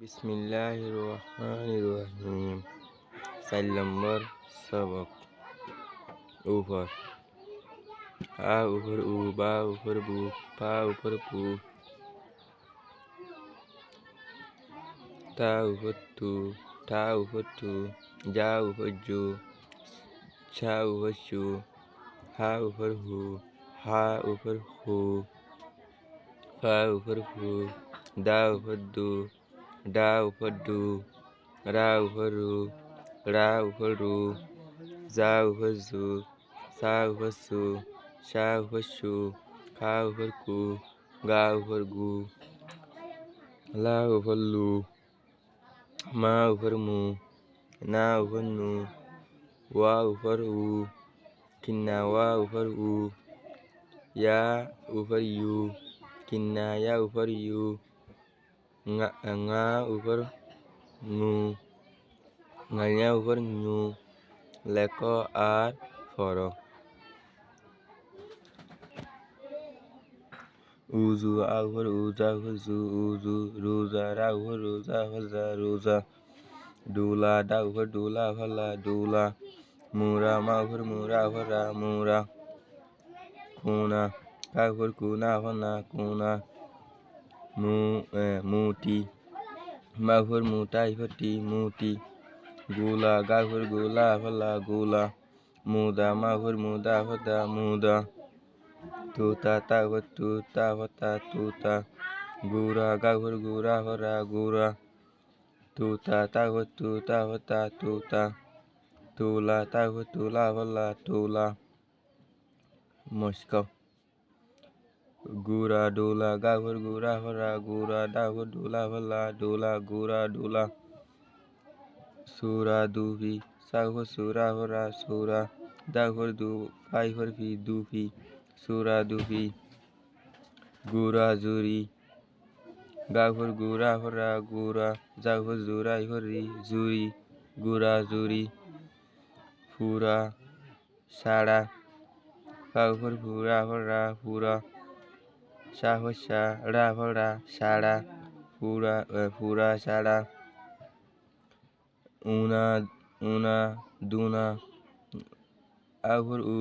বিসমিল্লাহির রহমানির রহিম। ৪ নম্বর সবক। উপর আ উপর উ, বা উপর বু, পা উপর পু, তা উপর তু, ঠা উপর টু, যা উপর জু, ছা উপর চু, হা উপর হু, হা উপর হু, ফা উপর ফু, দা উপর দু, ডা উপর ডু, রা উপর রু, রা উপর রু, জা উপর জু, সা উপর সু, শা উপর শু, খা উপর কু, গা উপর গু, লা উপর লু, মা উপর মু, না উপর নু, ওয়া উপর উ, কিন্না ওয়া উপর উ, ইয়া উপর ইউ, কিন্না ইয়া উপর ইউ, ngã উপর নু, nganya উপর নু, লেখ আর ফর। উজু আ উপর উ, যা উপর জু, উজু, রোজা রা উপর রু, যা উপর যা, রোজা, ডুলা ডা উপর ডুলা উপর লা, ডুলা, মুরা মা উপর মুরা উপর রা, মুরা, কুনা কা উপর কু, না উপর না, কুনা, মুটি মা উপর মুটা উপর টি, মুটি, গুলা গা উপর গুলা উপর লা, গুলা, মুদা মা উপর মুদা উপর দা, মুদা, তুতা তা উপর তু, তা উপর তা, তুতা, গুরা গা উপর গুরা উপর রা, গুরা, তুতা তা উপর তু, তা উপর তা, তুতা, তুলা তা উপর তুলা উপর লা, তুলা, মস্কো, গুরা ডোলা গা উপর গুরা উপর রা, গুরা, ডা উপর ডোলা উপর লা, ডোলা, গুরা ডোলা, সুরা দুফি সা উপর সুরা উপর রা, সুরা, দা উপর দু, ফা উপর ফি, দুফি, সুরা দুফি, গুরা জুরি গা উপর গুরা উপর রা, গুরা, যা উপর জুরা উপর রি, জুরি, গুরা জুরি, ফুরা সাড়া ফা উপর ফুরা উপর রা, ফুরা, সা উপর সা, রা উপর রা, সাড়া, ফুরা ফুরা সাড়া, উনা উনা, দুনা আ উপর উ,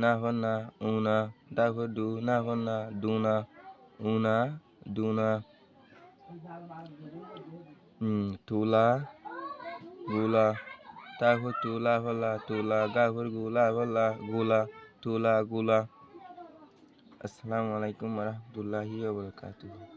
না উপর না, উনা, দা উপর দু, না উপর না, দুনা, উনা, দুনা, তুলা, গুলা, তা উপর তুলা উপর লা, তুলা, গা উপর গুলা উপর লা, গুলা, তুলা, গুলা। আসসালামু আলাইকুম ওয়া রাহমাতুল্লাহি ওয়া বারাকাতুহু।